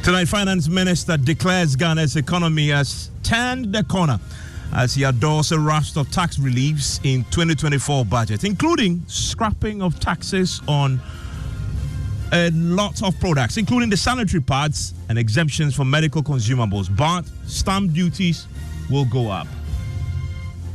Tonight, Finance Minister declares Ghana's economy has turned the corner as he adores a raft of tax reliefs in 2024 budget, including scrapping of taxes on a lot of products, including the sanitary pads and exemptions for medical consumables. But stamp duties will go up.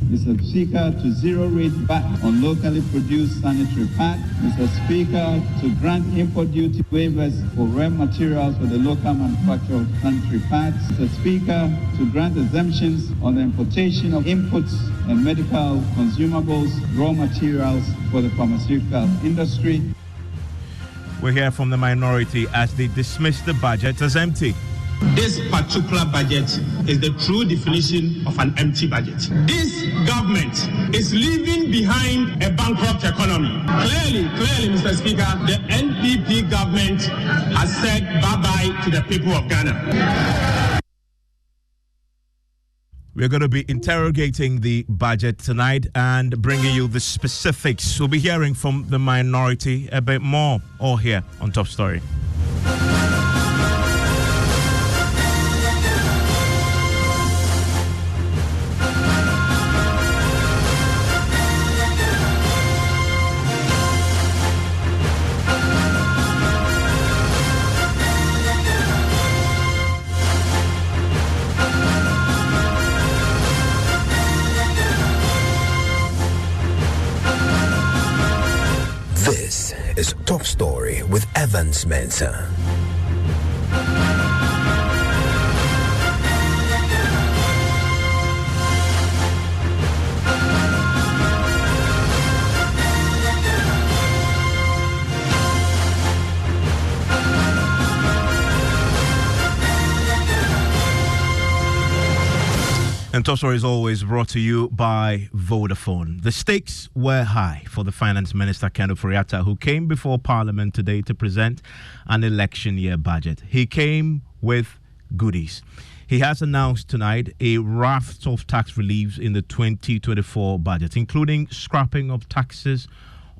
Mr. Speaker, to zero-rate VAT on locally produced sanitary pads. Mr. Speaker, to grant import duty waivers for raw materials for the local manufacture of sanitary pads. Mr. Speaker, to grant exemptions on the importation of inputs and medical consumables, raw materials for the pharmaceutical industry. We'll hear from the minority as they dismiss the budget as empty. This particular budget is the true definition of an empty budget. This government is leaving behind a bankrupt economy. Clearly, Mr. Speaker, the NPP government has said bye-bye to the people of Ghana. We're going to be interrogating the budget tonight and bringing you the specifics. We'll be hearing from the minority a bit more, all here on Top Story. This is Top Story with Evans Mensah. And Top Story is always brought to you by Vodafone. The stakes were high for the Finance Minister, Ken Ofori-Atta, who came before Parliament today to present an election year budget. He came with goodies. He has announced tonight a raft of tax reliefs in the 2024 budget, including scrapping of taxes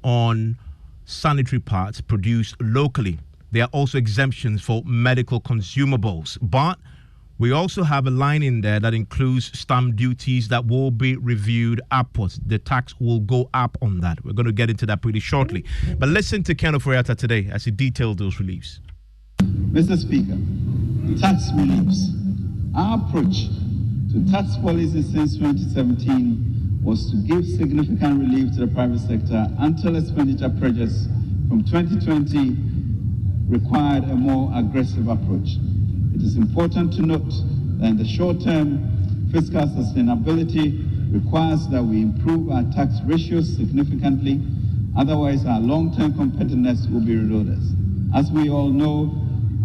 on sanitary pads produced locally. There are also exemptions for medical consumables, but we also have a line in there that includes stamp duties that will be reviewed upwards. The tax will go up on that. We're going to get into that pretty shortly. But listen to Ken Ofori-Atta today as he detailed those reliefs. Mr. Speaker, tax reliefs. Our approach to tax policy since 2017 was to give significant relief to the private sector until expenditure pressures from 2020 required a more aggressive approach. It is important to note that in the short term, fiscal sustainability requires that we improve our tax ratios significantly, otherwise our long-term competitiveness will be eroded. As we all know,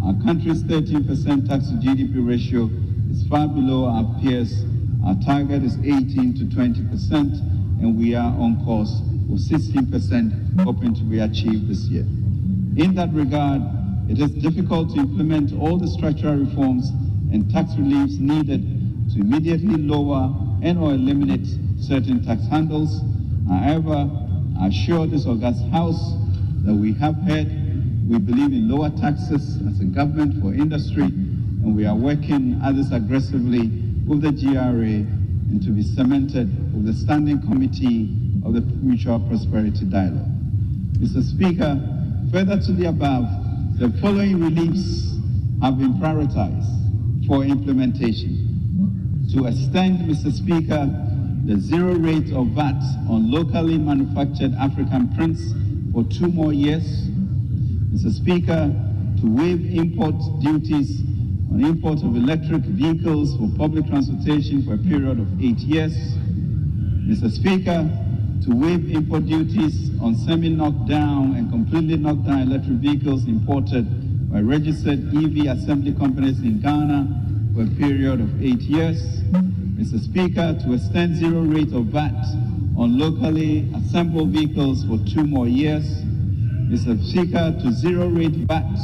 our country's 13% tax to GDP ratio is far below our peers. Our target is 18 to 20%, and we are on course for 16%, hoping to be achieved this year. In that regard, it is difficult to implement all the structural reforms and tax reliefs needed to immediately lower and or eliminate certain tax handles. However, I assure this august House that we have heard, we believe in lower taxes as a government for industry, and we are working at this aggressively with the GRA and to be cemented with the Standing Committee of the Mutual Prosperity Dialogue. Mr. Speaker, further to the above, the following reliefs have been prioritized for implementation. To extend, Mr. Speaker, the zero rate of VAT on locally manufactured African prints for 2 more years. Mr. Speaker, to waive import duties on import of electric vehicles for public transportation for a period of 8 years. Mr. Speaker, to waive import duties on semi-knocked down and completely knocked down electric vehicles imported by registered EV assembly companies in Ghana for a period of 8 years. Mr. Speaker, to extend zero rate of VAT on locally assembled vehicles for 2 more years. Mr. Speaker, to zero rate VAT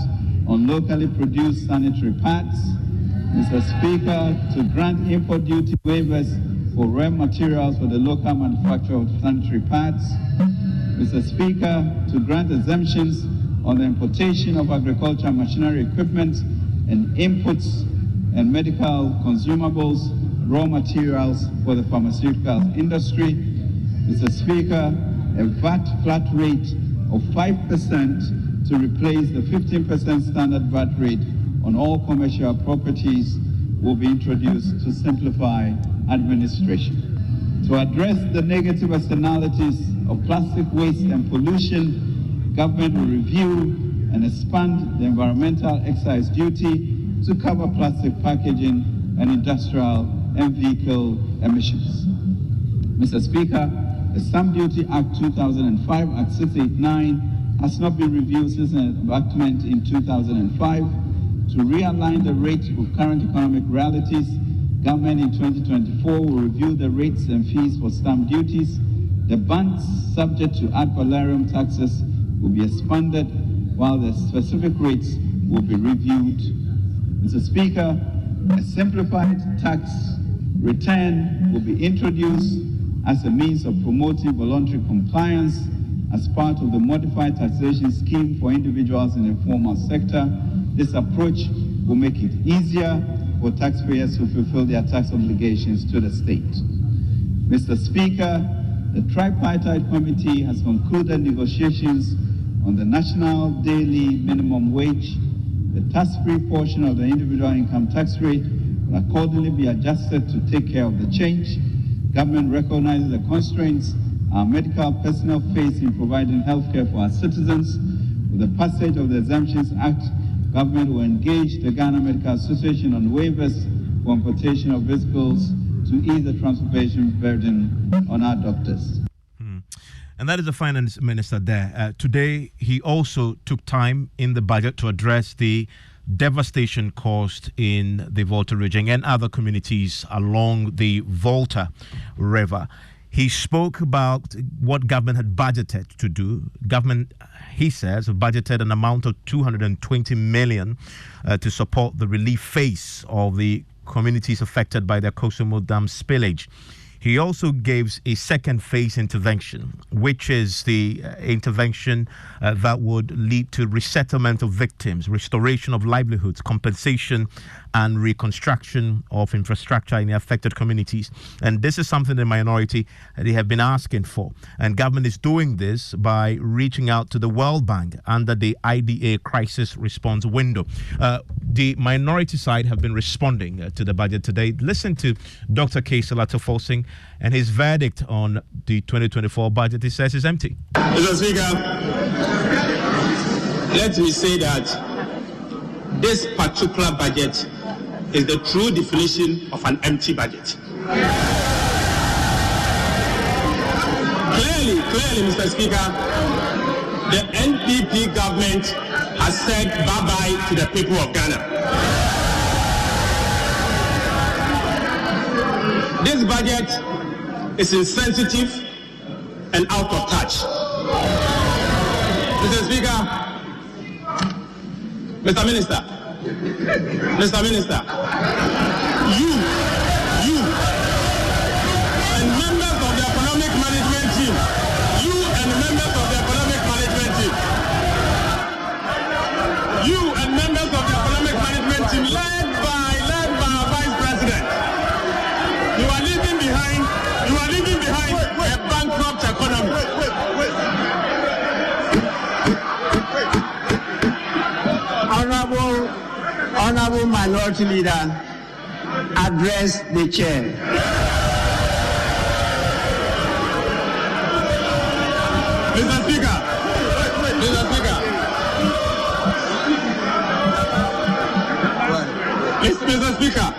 on locally produced sanitary pads. Mr. Speaker, to grant import duty waivers for raw materials for the local manufacture of sanitary pads. Mr. Speaker, to grant exemptions on the importation of agricultural machinery equipment and inputs and medical consumables, raw materials for the pharmaceutical industry. Mr. Speaker, a VAT flat rate of 5% to replace the 15% standard VAT rate on all commercial properties will be introduced to simplify administration. To address the negative externalities of plastic waste and pollution, government will review and expand the environmental excise duty to cover plastic packaging and industrial and vehicle emissions. Mr. Speaker, the Stamp Duty Act 2005, Act 689, has not been reviewed since an enactment in 2005. To realign the rate with current economic realities, government in 2024 will review the rates and fees for stamp duties. The bands subject to ad valorem taxes will be expanded, while the specific rates will be reviewed. Mr. Speaker, a simplified tax return will be introduced as a means of promoting voluntary compliance as part of the modified taxation scheme for individuals in the informal sector. This approach will make it easier for taxpayers to fulfill their tax obligations to the state. Mr. Speaker, the tripartite committee has concluded negotiations on the national daily minimum wage. The tax-free portion of the individual income tax rate will accordingly be adjusted to take care of the change. Government recognizes the constraints our medical personnel face in providing health care for our citizens. With the passage of the Exemptions Act, government will engage the Ghana Medical Association on waivers for importation of vehicles to ease the transportation burden on our doctors. And that is the finance minister there. Today, he also took time in the budget to address the devastation caused in the Volta region and other communities along the Volta River. He spoke about what government had budgeted to do. Government, he says, budgeted an amount of 220 million to support the relief phase of the communities affected by the Kosomo Dam spillage. He also gives a second phase intervention, which is the intervention that would lead to resettlement of victims, restoration of livelihoods, compensation and reconstruction of infrastructure in the affected communities. And this is something the minority they have been asking for. And government is doing this by reaching out to the World Bank under the IDA crisis response window. The minority side have been responding to the budget today. Listen to Dr. Kaisala Tofosing and his verdict on the 2024 budget. He says it's empty. Mr. Speaker, let me say that this particular budget is the true definition of an empty budget. Clearly, Mr. Speaker, the NPP government has said bye-bye to the people of Ghana. This budget is insensitive and out of touch. Mr. Speaker, Mr. Minister, you and members of the economic management team, led by our Vice President, you are leaving behind a bankrupt economy. Honorable Minority Leader, address the chair. Mr. Speaker,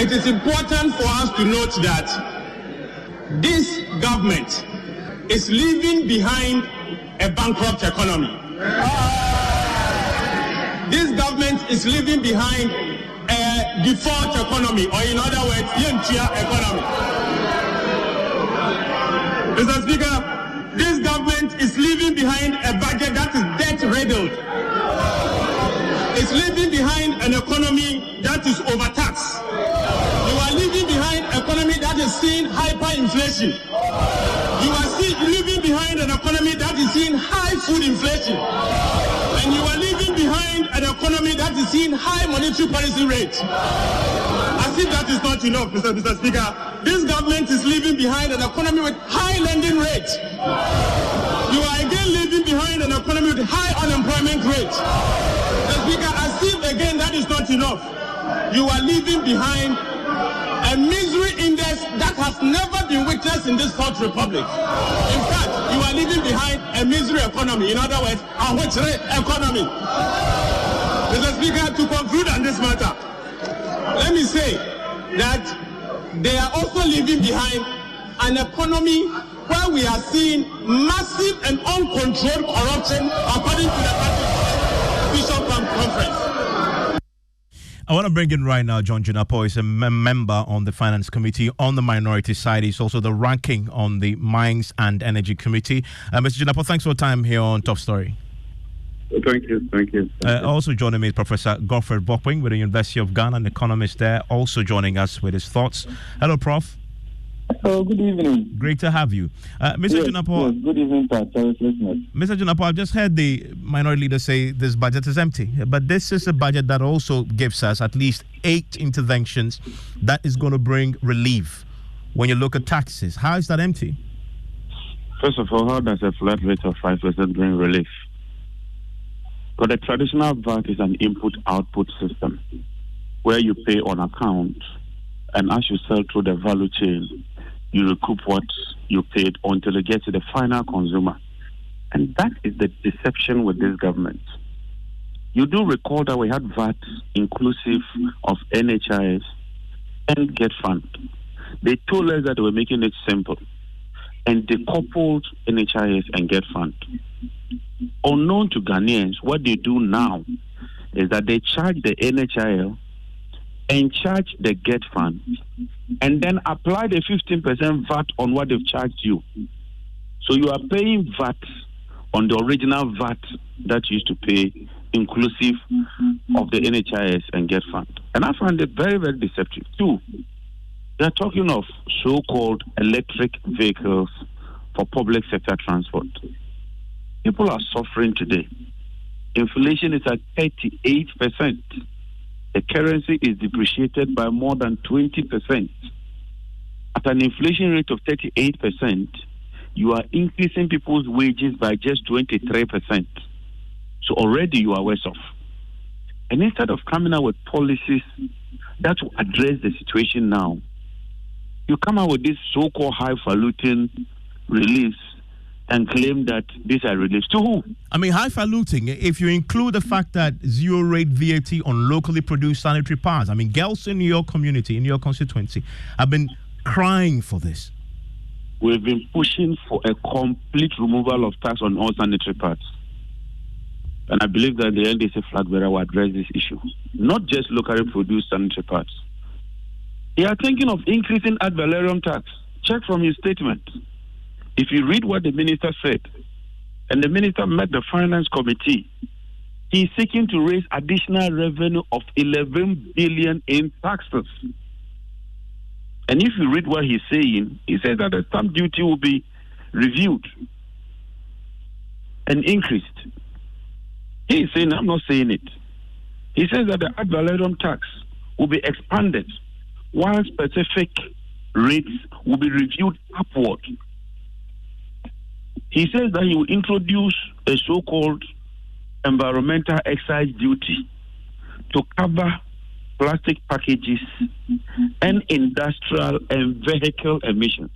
it is important for us to note that this government is leaving behind a bankrupt economy. This government is leaving behind a default economy, or in other words, Yentia economy. Mr. Speaker, this government is leaving behind a budget that is debt-riddled. It's leaving behind an economy that is overtaxed. You are leaving behind an economy that is seeing hyperinflation. You are leaving behind an economy that is seeing high food inflation. And you are leaving behind behind an economy that is seeing high monetary policy rates. As if that is not enough, Mr. Speaker, this government is leaving behind an economy with high lending rates. You are again leaving behind an economy with high unemployment rates. Mr. Speaker, as if again that is not enough, you are leaving behind a misery index that has never been witnessed in this Fourth Republic. In fact, you are leaving behind a misery economy. In other words, a witchery economy. Mr. Speaker, to conclude on this matter, let me say that they are also leaving behind an economy where we are seeing massive and uncontrolled corruption according to the official conference. I want to bring in right now John Junapo. He's a member on the Finance Committee on the minority side. He's also the ranking on the Mines and Energy Committee. Mr. Junapo, thanks for your time here on Top Story. Thank you. Also joining me is Professor Godfred Bokwing with the University of Ghana, an economist there, also joining us with his thoughts. Hello, Prof. Oh, good evening. Great to have you. Mr. Junapo. Yes, good evening, listeners. Mr. Junapo, I've just heard the minority leader say this budget is empty, but this is a budget that also gives us at least 8 interventions that is going to bring relief when you look at taxes. How is that empty? First of all, how does a flat rate of 5% bring relief? But the traditional VAT is an input-output system where you pay on account, and as you sell through the value chain, you recoup what you paid until you get to the final consumer. And that is the deception with this government. You do recall that we had VAT inclusive of NHIS and Get Fund. They told us that they were making it simple, and they coupled NHIS and Get Fund. Unknown to Ghanaians, what they do now is that they charge the NHIL and charge the Get Fund, and then apply the 15% VAT on what they've charged you. So you are paying VAT on the original VAT that you used to pay, inclusive of the NHIS and Get Fund. And I find it very, very deceptive. 2, they are talking of so-called electric vehicles for public sector transport. People are suffering today. Inflation is at 38%. The currency is depreciated by more than 20%. At an inflation rate of 38%, you are increasing people's wages by just 23%. So already you are worse off. And instead of coming out with policies that will address the situation now, you come out with this so-called highfalutin reliefs and claim that these are reliefs to who? I mean, highfalutin, if you include the fact that zero-rate VAT on locally produced sanitary pads. I mean, girls in your community, in your constituency, have been crying for this. We've been pushing for a complete removal of tax on all sanitary pads. And I believe that the NDC flag bearer will address this issue. Not just locally produced sanitary pads. They are thinking of increasing ad valorem tax. Check from his statement. If you read what the minister said, and the minister met the finance committee, he's seeking to raise additional revenue of 11 billion in taxes. And if you read what he's saying, he says that the stamp duty will be reviewed and increased. He is saying, I'm not saying it. He says that the ad valorem tax will be expanded, while specific rates will be reviewed upward. He says that he will introduce a so-called environmental excise duty to cover plastic packages and industrial and vehicle emissions.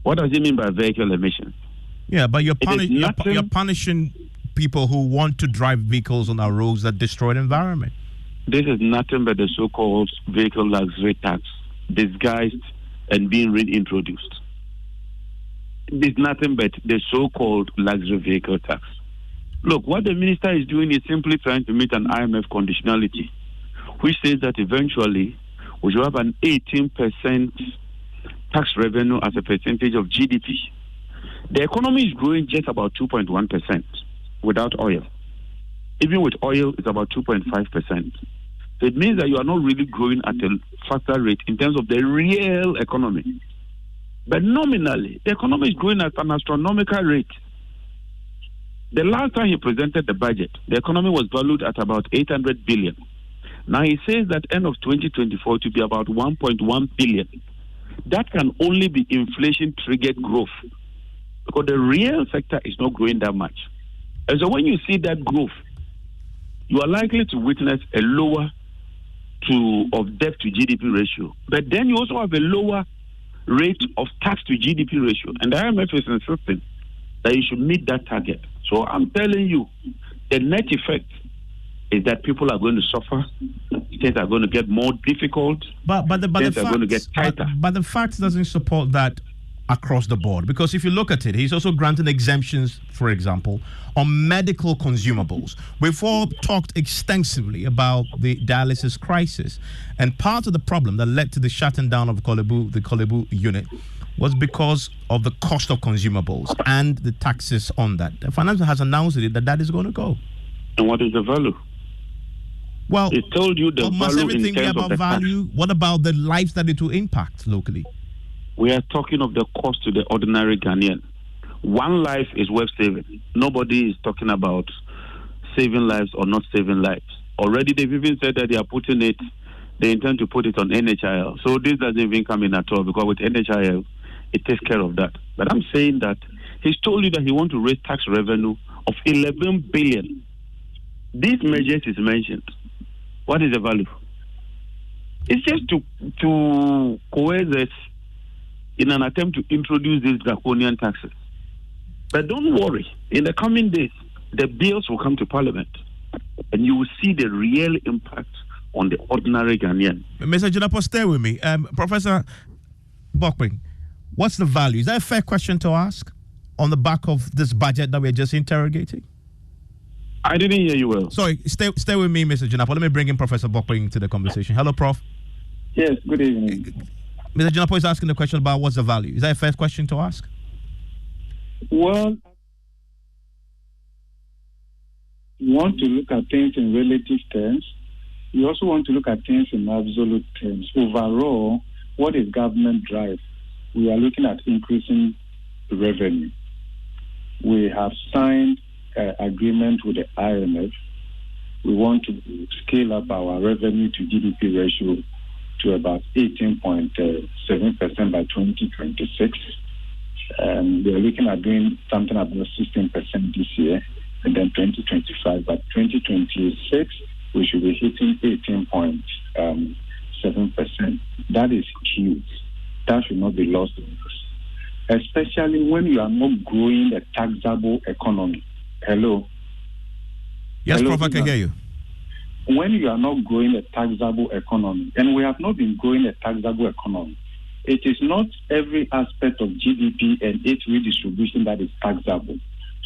What does he mean by vehicle emissions? Yeah, but you're punishing people who want to drive vehicles on our roads that destroy the environment. This is nothing but the so-called vehicle luxury tax, disguised and being reintroduced. It is nothing but the so-called luxury vehicle tax. Look, what the minister is doing is simply trying to meet an IMF conditionality, which says that eventually we should have an 18% tax revenue as a percentage of GDP. The economy is growing just about 2.1% without oil. Even with oil, it's about 2.5%. So it means that you are not really growing at a faster rate in terms of the real economy. But nominally, the economy is growing at an astronomical rate. The last time he presented the budget, the economy was valued at about 800 billion. Now he says that end of 2024 to be about 1.1 billion. That can only be inflation-triggered growth because the real sector is not growing that much. And so when you see that growth, you are likely to witness a lower of debt to GDP ratio. But then you also have a lower rate of tax to GDP ratio. And the IMF is insisting that you should meet that target. So I'm telling you, the net effect is that people are going to suffer, things are going to get more difficult, things are going to get tighter. But the fact doesn't support that across the board, because if you look at it, he's also granting exemptions, for example, on medical consumables. We've all talked extensively about the dialysis crisis, and part of the problem that led to the shutting down of the Kolebu unit was because of the cost of consumables and the taxes on that. The finance has announced that is going to go. And what is the value? Well, it told you the must value everything in terms be about of the value? tax. What about the lives that it will impact locally? We are talking of the cost to the ordinary Ghanaian. One life is worth saving. Nobody is talking about saving lives or not saving lives. Already they've even said that they intend to put it on NHIL. So this doesn't even come in at all, because with NHIL, it takes care of that. But I'm saying that he's told you that he wants to raise tax revenue of 11 billion. These measures is mentioned. What is the value? It's just to coerce us in an attempt to introduce these draconian taxes. But don't worry, in the coming days, the bills will come to Parliament, and you will see the real impact on the ordinary Ghanaian. Mr. Jinapo, stay with me. Professor Bokwing, what's the value? Is that a fair question to ask on the back of this budget that we're just interrogating? I didn't hear you well. Sorry, stay with me, Mr. Jinapo. Let me bring in Professor Bokwing to the conversation. Hello, Prof. Yes, good evening. Mr. Jinapo is asking the question about what's the value. Is that a fair question to ask? Well, you want to look at things in relative terms. You also want to look at things in absolute terms. Overall, what is government drive? We are looking at increasing revenue. We have signed an agreement with the IMF. We want to scale up our revenue to GDP ratio to about 18.7% by 2026. We are looking at doing something about 16% this year, and then 2025. By 2026, we should be hitting 18.7%. That is huge. That should not be lost on us, especially when you are not growing a taxable economy. Hello? Yes, Hello, Prof, I can hear you. When you are not growing a taxable economy, and we have not been growing a taxable economy, it is not every aspect of GDP and its redistribution that is taxable.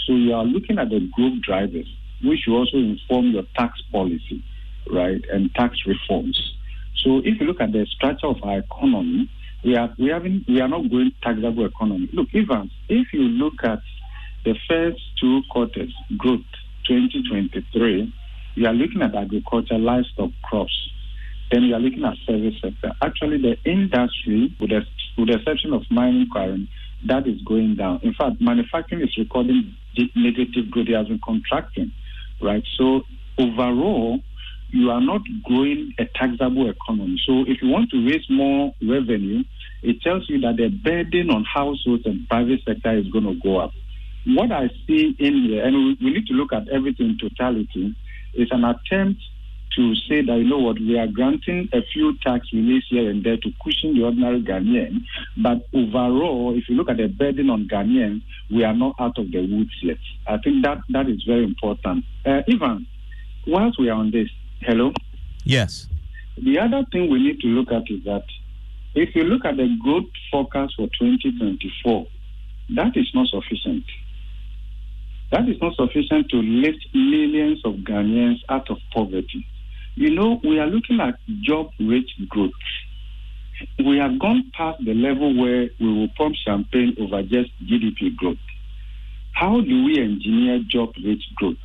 So you are looking at the growth drivers, which will also inform your tax policy, right, and tax reforms. So if you look at the structure of our economy, we are not growing taxable economy. Look, Evans, if you look at the first two quarters, growth 2023, you are looking at agriculture, livestock, crops. Then you are looking at service sector. Actually, the industry, with the exception of mining quarrying, that is going down. In fact, manufacturing is recording negative growth. It has been contracting, right? So overall, you are not growing a taxable economy. So if you want to raise more revenue, it tells you that the burden on households and private sector is going to go up. What I see in here, and we need to look at everything in totality, is an attempt to say that, you know what, we are granting a few tax reliefs here and there to cushion the ordinary Ghanaian. But overall, if you look at the burden on Ghanaians, we are not out of the woods yet. I think that is very important. Ivan, whilst we are on this, hello? Yes. The other thing we need to look at is that if you look at the growth forecast for 2024, that is not sufficient. That is not sufficient to lift millions of Ghanaians out of poverty. You know, we are looking at job-rich growth. We have gone past the level where we will pump champagne over just GDP growth. How do we engineer job-rich growth?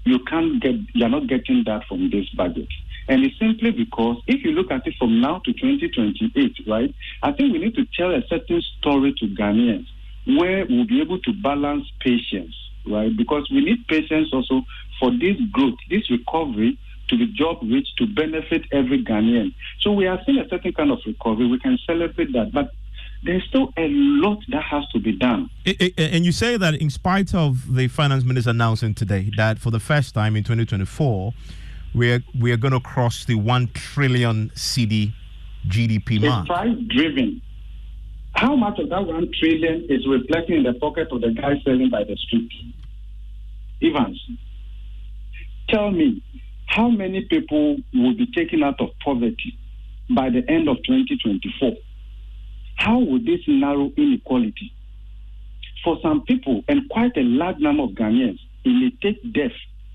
You are not getting that from this budget. And it's simply because if you look at it from now to 2028, right, I think we need to tell a certain story to Ghanaians where we'll be able to balance patience right? Because we need patience also for this growth, this recovery to be job-rich, to benefit every Ghanaian. So we are seeing a certain kind of recovery. We can celebrate that, but there's still a lot that has to be done. And you say that in spite of the finance minister announcing today that for the first time in 2024, we are going to cross the 1 trillion CD GDP mark. It's price-driven. How much of that 1 trillion is reflecting in the pocket of the guy selling by the street? Evans, tell me, how many people will be taken out of poverty by the end of 2024? How will this narrow inequality? For some people, and quite a large number of Ghanaians, it may take death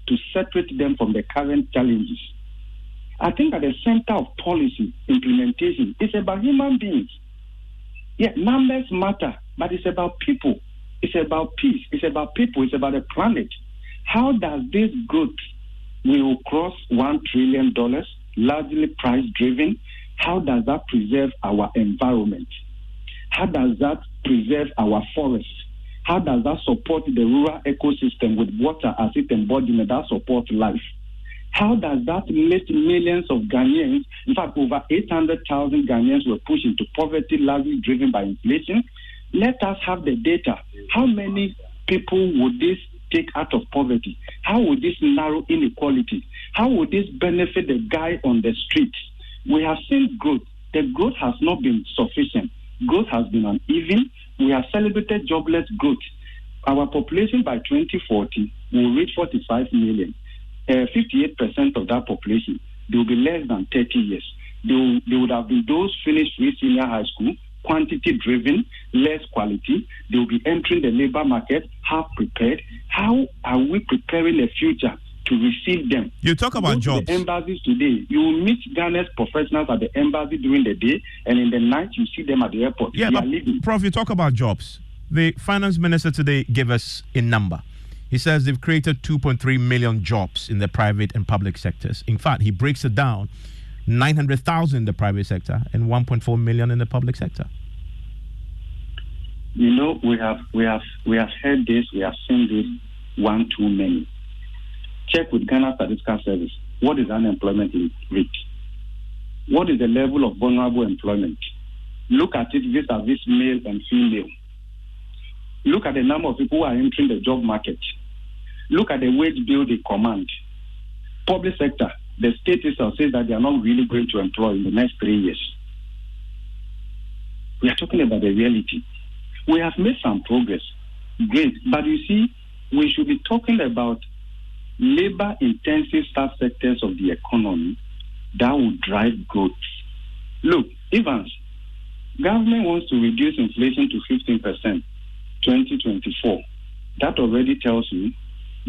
to separate them from the current challenges. I think at the center of policy implementation, it's about human beings. Yeah, numbers matter, but it's about people. It's about peace. It's about people. It's about the planet. How does this growth will cross $1 trillion, largely price-driven? How does that preserve our environment? How does that preserve our forests? How does that support the rural ecosystem with water as its embodiment that supports life? How does that lift millions of Ghanaians? In fact, over 800,000 Ghanaians were pushed into poverty, largely driven by inflation. Let us have the data. How many people would this take out of poverty? How would this narrow inequality? How would this benefit the guy on the street? We have seen growth. The growth has not been sufficient. Growth has been uneven. We have celebrated jobless growth. Our population by 2040 will reach 45 million. 58% of that population, they will be less than 30 years. They would have been those finished with senior high school, quantity-driven, less quality. They will be entering the labor market, half prepared. How are we preparing the future to receive them? You talk about jobs. The embassies today, you will meet Ghana's professionals at the embassy during the day, and in the night you see them at the airport. Yeah, but Prof, you talk about jobs. The finance minister today gave us a number. He says they've created 2.3 million jobs in the private and public sectors. In fact, he breaks it down: 900,000 in the private sector and 1.4 million in the public sector. You know, we have heard this, we have seen this one too many. Check with Ghana Statistical Service. What is unemployment rate? What is the level of vulnerable employment? Look at it vis-a-vis male and female. Look at the number of people who are entering the job market. Look at the wage bill they command. Public sector, the state itself says that they are not really going to employ in the next 3 years. We are talking about the reality. We have made some progress. Great. But you see, we should be talking about labor-intensive subsectors of the economy that will drive growth. Look, Evans, government wants to reduce inflation to 15%, 2024. That already tells you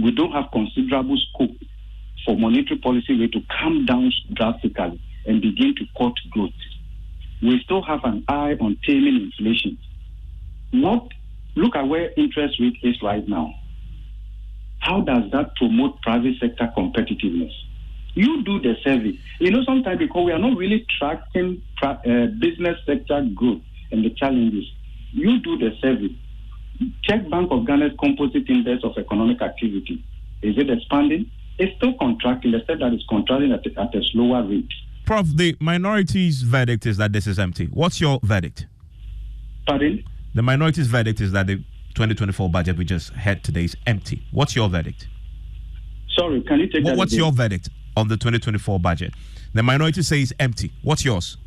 we don't have considerable scope for monetary policy rate to come down drastically and begin to cut growth. We still have an eye on taming inflation. Look at where interest rate is right now. How does that promote private sector competitiveness? You do the survey. You know, sometimes because we are not really tracking business sector growth and the challenges, you do the survey. Check Bank of Ghana's composite index of economic activity. Is it expanding? It's still contracting. The state that is contracting at a slower rate. Prof, the minority's verdict is that this is empty. What's your verdict? Pardon? The minority's verdict is that the 2024 budget we just had today is empty. What's your verdict? Sorry, can you take that What's again? your verdict on the 2024 budget? The minority says empty. What's yours?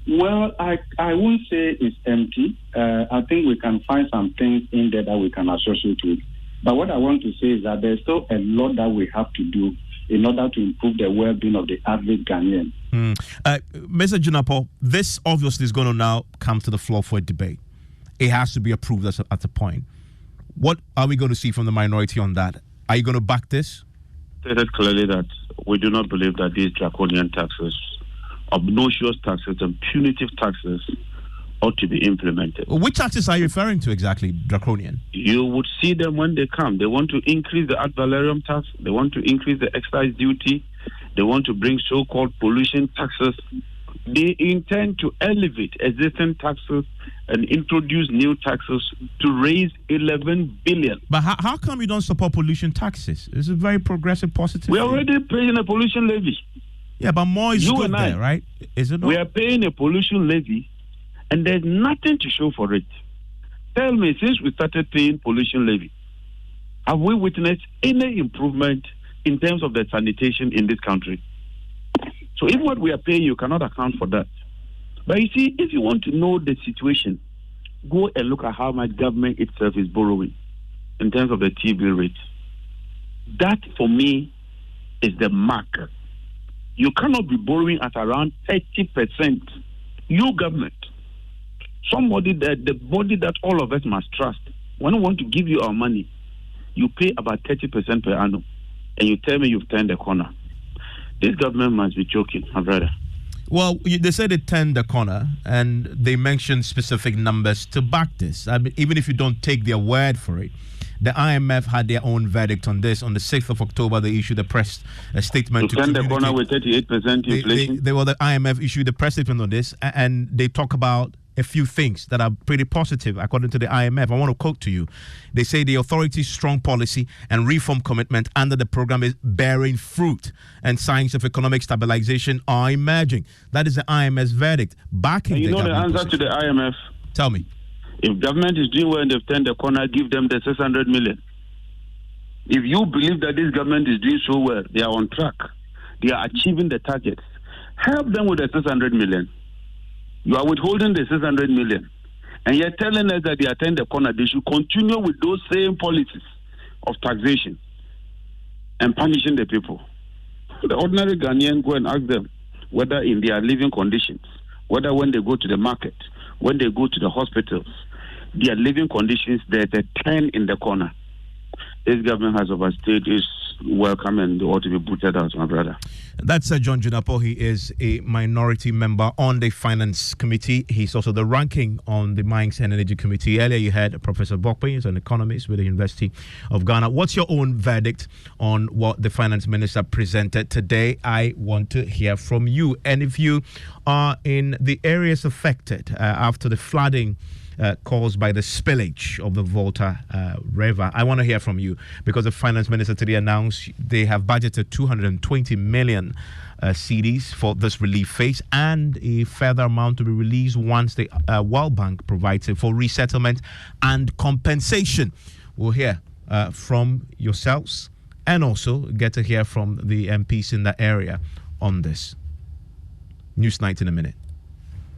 Well, I won't say it's empty. I think we can find some things in there that we can associate with. But what I want to say is that there's still a lot that we have to do in order to improve the well-being of the average Ghanaian. Mr. Junapo, this obviously is going to now come to the floor for a debate. It has to be approved at a point. What are we going to see from the minority on that? Are you going to back this? Stated clearly that we do not believe that these draconian taxes, obnoxious taxes and punitive taxes ought to be implemented. Which taxes are you referring to exactly, draconian? You would see them when they come. They want to increase the ad valorem tax. They want to increase the excise duty. They want to bring so-called pollution taxes. They intend to elevate existing taxes and introduce new taxes to raise 11 billion. But how come you don't support pollution taxes? It's a very progressive, positive We are thing. already paying a pollution levy. Yeah, but more is good there, right? Is it not? We are paying a pollution levy, and there's nothing to show for it. Tell me, since we started paying pollution levy, have we witnessed any improvement in terms of the sanitation in this country? So if what we are paying, you cannot account for that. But you see, if you want to know the situation, go and look at how much government itself is borrowing in terms of the T-bill rate. That, for me, is the mark. You cannot be borrowing at around 30%. You government, the body that all of us must trust. When we want to give you our money, you pay about 30% per annum, and you tell me you've turned the corner. This government must be joking, my brother. Well, they said they turned the corner, and they mentioned specific numbers to back this. I mean, even if you don't take their word for it, the IMF had their own verdict on this. On the 6th of October, they issued a statement to turn the corner with 38% inflation. The IMF issued a press statement on this, and they talk about a few things that are pretty positive, according to the IMF. I want to quote to you. They say the authority's strong policy and reform commitment under the program is bearing fruit, and signs of economic stabilization are emerging. That is the IMF's verdict. Backing you know the answer position. to the IMF? Tell me. If government is doing well and they've turned the corner, give them the 600 million. If you believe that this government is doing so well, they are on track, they are achieving the targets, help them with the 600 million. You are withholding the 600 million. And you're telling us that they are turning the corner. They should continue with those same policies of taxation and punishing the people. The ordinary Ghanaian go and ask them whether in their living conditions, whether when they go to the market, when they go to the hospitals, their living conditions, there's a turn in the corner. This government has overstayed its welcome and they ought to be booted out, my brother. That's John Junapo. He is a minority member on the Finance Committee. He's also the ranking on the Mines and Energy Committee. Earlier you had Professor Bokpe, who's an economist with the University of Ghana. What's your own verdict on what the Finance Minister presented today? I want to hear from you. And if you are in the areas affected after the flooding caused by the spillage of the Volta River, I want to hear from you, because the Finance Minister today announced they have budgeted 220 million cedis for this relief phase, and a further amount to be released once the World Bank provides it for resettlement and compensation. We'll hear from yourselves and also get to hear from the MPs in that area on this. News Night in a minute.